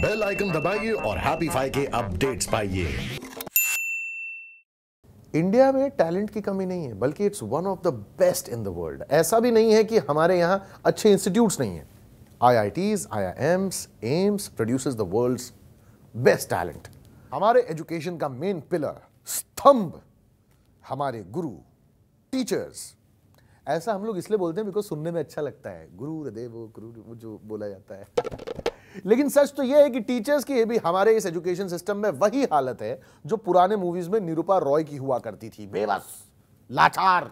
Bell icon दबाइए और happy phi के अपडेट्स पाइए। इंडिया में टैलेंट की कमी नहीं है, बल्कि it's one of the best in the world. ऐसा भी नहीं है कि हमारे यहां अच्छे इंस्टीट्यूट्स नहीं हैं। IITs, IIMs, AIIMS produces the world's best talent. हमारे एजुकेशन का मेन पिलर, स्तंभ, हमारे गुरु, टीचर्स। ऐसा हम लोग इसलिए बोलते हैं बिकॉज सुनने में अच्छा लगता है, गुरु देवो गुरु जो बोला जाता है। लेकिन सच तो यह है कि टीचर्स की भी हमारे इस एजुकेशन सिस्टम में वही हालत है जो पुराने मूवीज में निरूपा रॉय की हुआ करती थी, बेबस, लाचार।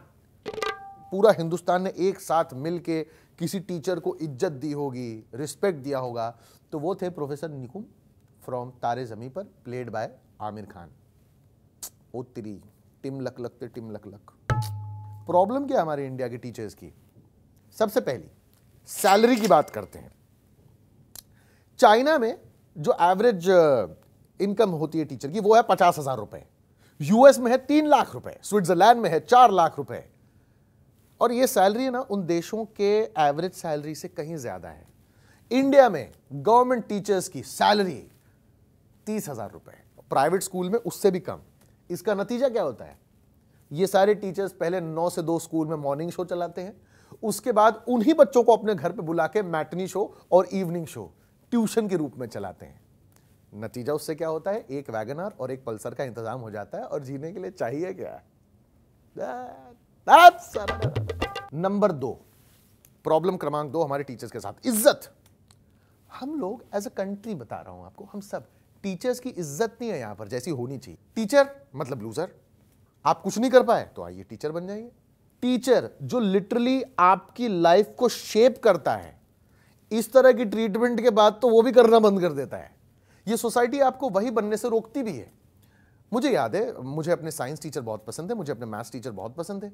पूरा हिंदुस्तान ने एक साथ मिलके किसी टीचर को इज्जत दी होगी, रिस्पेक्ट दिया होगा, तो वो थे प्रोफेसर निकुम फ्रॉम तारे जमी पर, प्लेड बाय आमिर खान। ओ तेरी टिम लक लक ते टिम लक लक। प्रॉब्लम क्या हमारे इंडिया के टीचर्स की? सबसे पहली सैलरी की बात करते हैं। चाइना में जो एवरेज इनकम होती है टीचर की वो है 50,000 रुपए, यूएस में है 3 लाख रुपए, स्विट्जरलैंड में है 4 लाख रुपए। और ये सैलरी है ना उन देशों के एवरेज सैलरी से कहीं ज्यादा है। इंडिया में गवर्नमेंट टीचर्स की सैलरी 30,000 रुपए, प्राइवेट स्कूल में उससे भी कम। इसका नतीजा क्या होता है? ये सारे टीचर्स पहले 9 से 2 स्कूल में मॉर्निंग शो चलाते हैं, उसके बाद उन्हीं बच्चों को अपने घर पे बुला के मैटनी शो और इवनिंग शो ट्यूशन के रूप में चलाते हैं। नतीजा उससे क्या होता है? एक वैगनआर और एक पल्सर का इंतजाम हो जाता है, और जीने के लिए चाहिए क्या? नंबर 2, प्रॉब्लम क्रमांक 2 हमारे टीचर्स के साथ, इज्जत। हम लोग एज अ कंट्री, बता रहा हूं आपको, हम सब, टीचर्स की इज्जत नहीं है यहां पर जैसी होनी चाहिए। टीचर मतलब लूजर, आप कुछ नहीं कर पाए तो आइए टीचर बन जाइए। टीचर जो लिटरली आपकी लाइफ को शेप करता है, इस तरह की ट्रीटमेंट के बाद तो वो भी करना बंद कर देता है। ये सोसाइटी आपको वही बनने से रोकती भी है। मुझे याद है, मुझे अपने साइंस टीचर बहुत पसंद है, मुझे अपने मैथ्स टीचर बहुत पसंद है।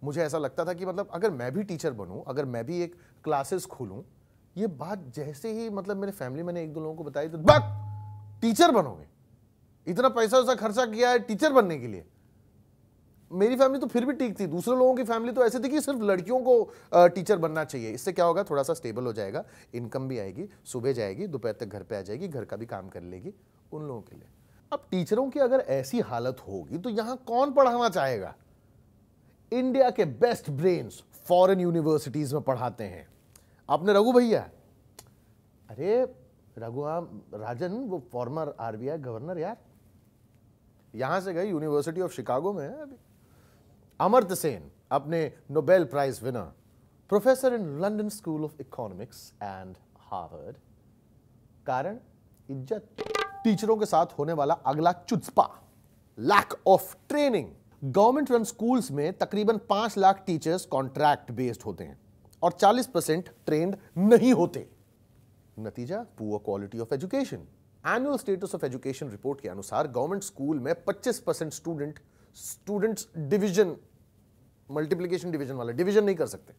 मुझे ऐसा लगता था कि मतलब अगर मैं भी टीचर बनूं, अगर मैं भी एक क्लासेस खोलूं, ये बात जैसे ही मतलब मेरे फैमिली, मैंने 1-2 लोगों को बताई तो बक, टीचर बनोगे, इतना पैसा वैसा खर्चा किया है टीचर बनने के लिए। मेरी फैमिली तो फिर भी ठीक थी, दूसरे लोगों की फैमिली तो ऐसे थी कि सिर्फ लड़कियों को टीचर बनना चाहिए। इससे क्या होगा? थोड़ा सा स्टेबल हो जाएगा, इनकम भी आएगी, सुबह जाएगी, दोपहर तक घर पे आ जाएगी, घर का भी काम कर लेगी, उन लोगों के लिए। अब टीचरों की अगर ऐसी हालत होगी तो यहां कौन पढ़ाना चाहेगा? इंडिया के बेस्ट ब्रेन्स फॉरेन यूनिवर्सिटीज में पढ़ाते हैं। आपने रघु भैया, अरे राजन, वो फॉर्मर RBI गवर्नर यार, यहां से गए, यूनिवर्सिटी ऑफ शिकागो में है अभी। अमर्त्य सेन, अपने Nobel prize winner, professor in London School of Economics and Harvard. कारण? इज्जत। टीचरों के साथ होने वाला अगला chutzpah, lack of training. Government run schools में तकरीबन 5 लाख टीचर्स कॉन्ट्रैक्ट बेस्ड होते हैं और 40% ट्रेंड नहीं होते। नतीजा? Poor quality of education. Annual status of education report के अनुसार गवर्नमेंट स्कूल में 25% स्टूडेंट्स डिवीजन, मल्टीप्लिकेशन डिवीजन वाला डिवीजन नहीं कर सकते,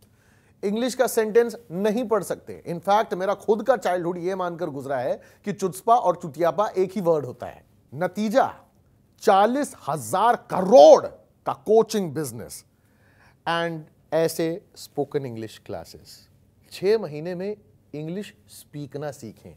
इंग्लिश का सेंटेंस नहीं पढ़ सकते। इनफैक्ट मेरा खुद का चाइल्डहुड यह मानकर गुजरा है कि चुचपा और चुतियापा एक ही वर्ड होता है। नतीजा? 40,000 करोड़ का कोचिंग बिजनेस एंड ऐसे स्पोकन इंग्लिश क्लासेस। 6 महीने में इंग्लिश स्पीकना सीखें।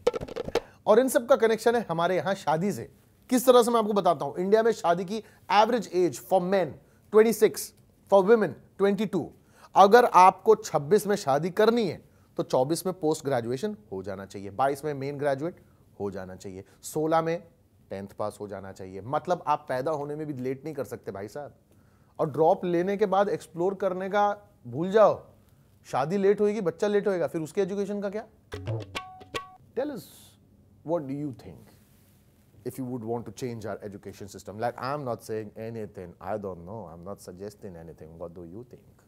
और इन सब का कनेक्शन है हमारे यहां शादी से। किस तरह से मैं आपको बताता हूं। इंडिया में शादी की average age for main 26, for women 22। अगर आपको 26 में शादी करनी है तो 24 में पोस्ट ग्रेजुएशन हो जाना चाहिए, 22 में मेन ग्रेजुएट हो जाना चाहिए, 16 में 10th पास हो जाना चाहिए। मतलब आप पैदा होने में भी लेट नहीं कर सकते भाई साहब। और ड्रॉप लेने के बाद एक्सप्लोर करने का भूल जाओ, शादी लेट होगी, बच्चा लेट होएगा, फिर उसके एजुकेशन का क्या? Tell us, what do you think if you would want to change our education system? Like, I'm not saying anything, I don't know, I'm not suggesting anything. What do you think?